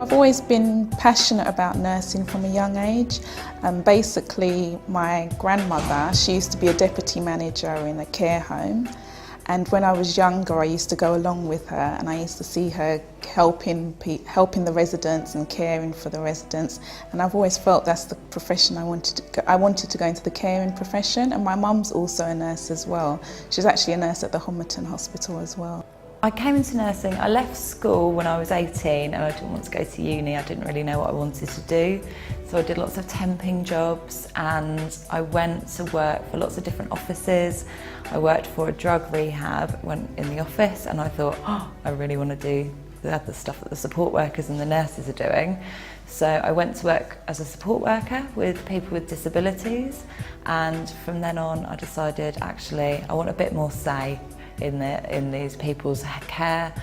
I've always been passionate about nursing from a young age. Basically, my grandmother, she used to be a deputy manager in a care home. And when I was younger, I used to go along with her and I used to see her helping the residents and caring for the residents. And I've always felt that's the profession I wanted to go into, the caring profession. And my mum's also a nurse as well. She's actually a nurse at the Homerton Hospital as well. I came into nursing, I left school when I was 18 and I didn't want to go to uni. I didn't really know what I wanted to do. So I did lots of temping jobs and I went to work for lots of different offices. I worked for a drug rehab, went in the office and I thought, oh, I really want to do the stuff that the support workers and the nurses are doing. So I went to work as a support worker with people with disabilities, and from then on I decided actually I want a bit more say in these people's care,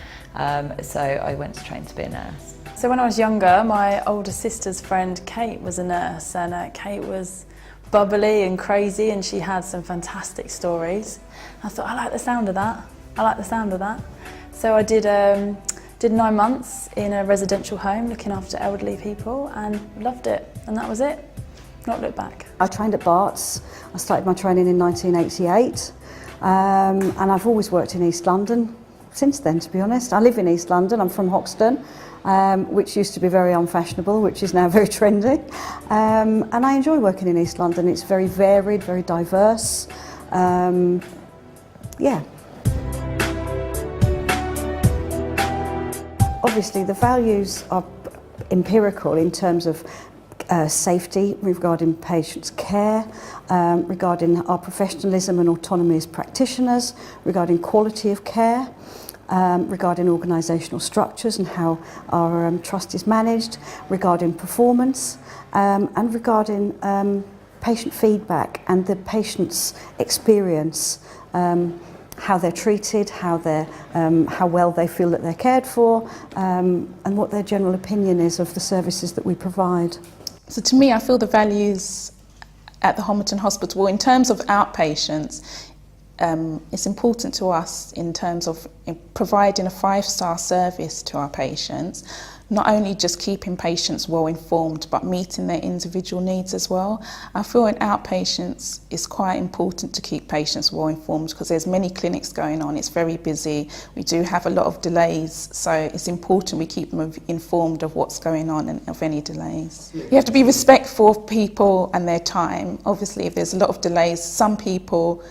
so I went to train to be a nurse. So when I was younger, my older sister's friend Kate was a nurse, and Kate was bubbly and crazy and she had some fantastic stories. I thought, I like the sound of that, I like the sound of that. So I did 9 months in a residential home looking after elderly people and loved it, and that was it, not looked back. I trained at Bart's. I started my training in 1988. And I've always worked in East London since then, to be honest. I live in East London, I'm from Hoxton, which used to be very unfashionable, which is now very trendy. And I enjoy working in East London. It's very varied, very diverse. Yeah. Obviously the values are empirical in terms of safety regarding patients' care, regarding our professionalism and autonomy as practitioners, regarding quality of care, regarding organisational structures and how our trust is managed, regarding performance, and regarding patient feedback and the patient's experience, how they're treated, how well they feel that they're cared for, and what their general opinion is of the services that we provide. So to me, I feel the values at the Homerton Hospital, in terms of outpatients, it's important to us in terms of providing a 5-star service to our patients, not only just keeping patients well informed, but meeting their individual needs as well. I feel in outpatients it's quite important to keep patients well informed because there's many clinics going on, it's very busy, we do have a lot of delays, so it's important we keep them informed of what's going on and of any delays. You have to be respectful of people and their time. Obviously if there's a lot of delays, some people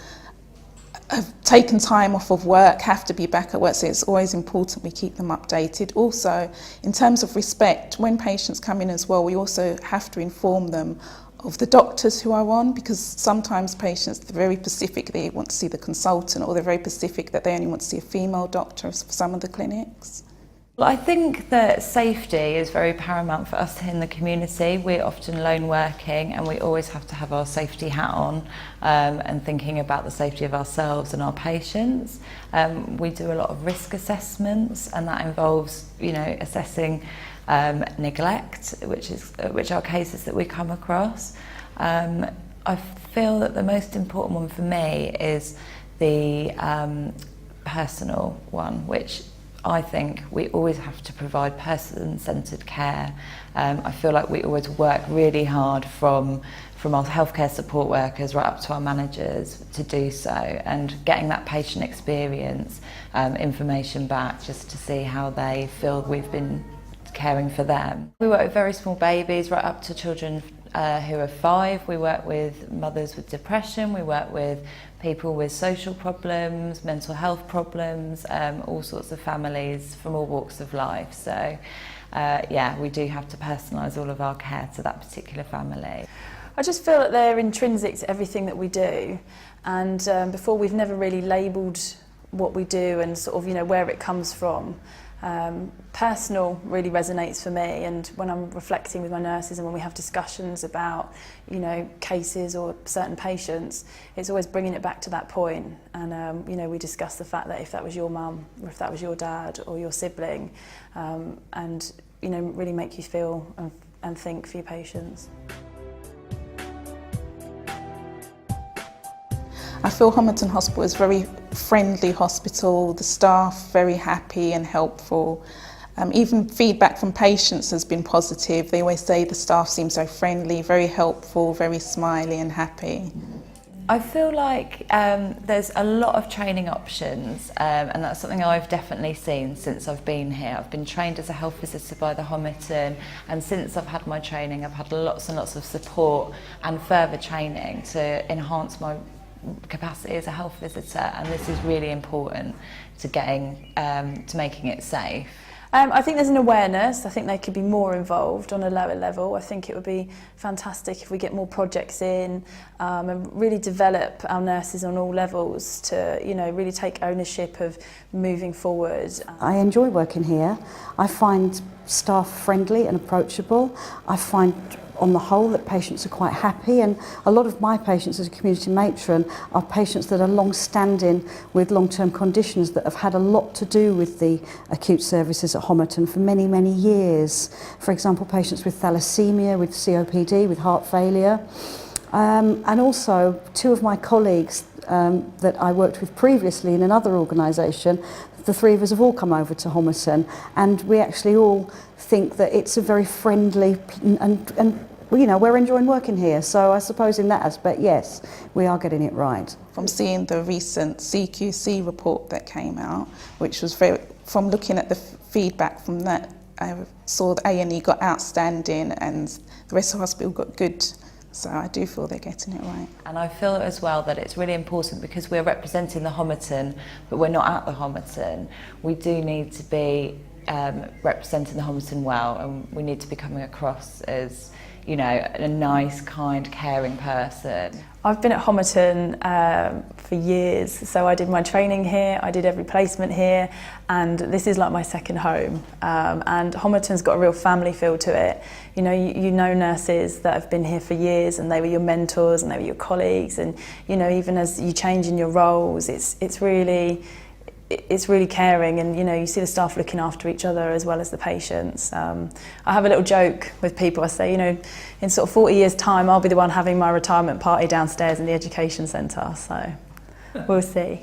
have taken time off of work, have to be back at work, so it's always important we keep them updated. Also, in terms of respect, when patients come in as well, we also have to inform them of the doctors who are on, because sometimes patients are very specific, they want to see the consultant, or they're very specific that they only want to see a female doctor for some of the clinics. Well, I think that safety is very paramount for us in the community. We're often lone working and we always have to have our safety hat on and thinking about the safety of ourselves and our patients. We do a lot of risk assessments, and that involves, assessing neglect, which are cases that we come across. I feel that the most important one for me is the personal one, which I think we always have to provide person-centred care. I feel like we always work really hard from our healthcare support workers right up to our managers to do so, and getting that patient experience information back just to see how they feel we've been caring for them. We work with very small babies right up to children who are 5. We work with mothers with depression, we work with people with social problems, mental health problems, all sorts of families from all walks of life. So yeah, we do have to personalise all of our care to that particular family. I just feel that they're intrinsic to everything that we do, and before we've never really labelled what we do and sort of where it comes from. Personal really resonates for me, and when I'm reflecting with my nurses and when we have discussions about cases or certain patients, it's always bringing it back to that point. And we discuss the fact that if that was your mum or if that was your dad or your sibling, and really make you feel and think for your patients. I feel Homerton Hospital is a very friendly hospital, the staff very happy and helpful. Even feedback from patients has been positive. They always say the staff seem so friendly, very helpful, very smiley and happy. I feel like there's a lot of training options, and that's something I've definitely seen since I've been here. I've been trained as a health visitor by the Homerton, and since I've had my training I've had lots and lots of support and further training to enhance my capacity as a health visitor, and this is really important to making it safe. I think there's an awareness. I think they could be more involved on a lower level. I think it would be fantastic if we get more projects in and really develop our nurses on all levels to, you know, really take ownership of moving forward. I enjoy working here. I find staff friendly and approachable. I find on the whole that patients are quite happy, and a lot of my patients as a community matron are patients that are long-standing with long-term conditions that have had a lot to do with the acute services at Homerton for many, many years. For example, patients with thalassemia, with COPD, with heart failure. And also two of my colleagues that I worked with previously in another organisation, the three of us have all come over to Homerton, and we actually all think that it's a very friendly and you know, we're enjoying working here. So I suppose in that aspect, yes, we are getting it right. From seeing the recent CQC report that came out, which was from looking at the feedback from that, I saw the A&E got outstanding and the rest of the hospital got good. So I do feel they're getting it right. And I feel as well that it's really important, because we're representing the Homerton, but we're not at the Homerton. We do need to be representing the Homerton well, and we need to be coming across as, you know, a nice, kind, caring person. I've been at Homerton for years, so I did my training here, I did every placement here, and this is like my second home. And Homerton's got a real family feel to it. You know, you know nurses that have been here for years, and they were your mentors and they were your colleagues, and you know, even as you change in your roles, it's really caring, and you know, you see the staff looking after each other as well as the patients. I have a little joke with people. I say, you know, in sort of 40 years time I'll be the one having my retirement party downstairs in the education centre, so we'll see.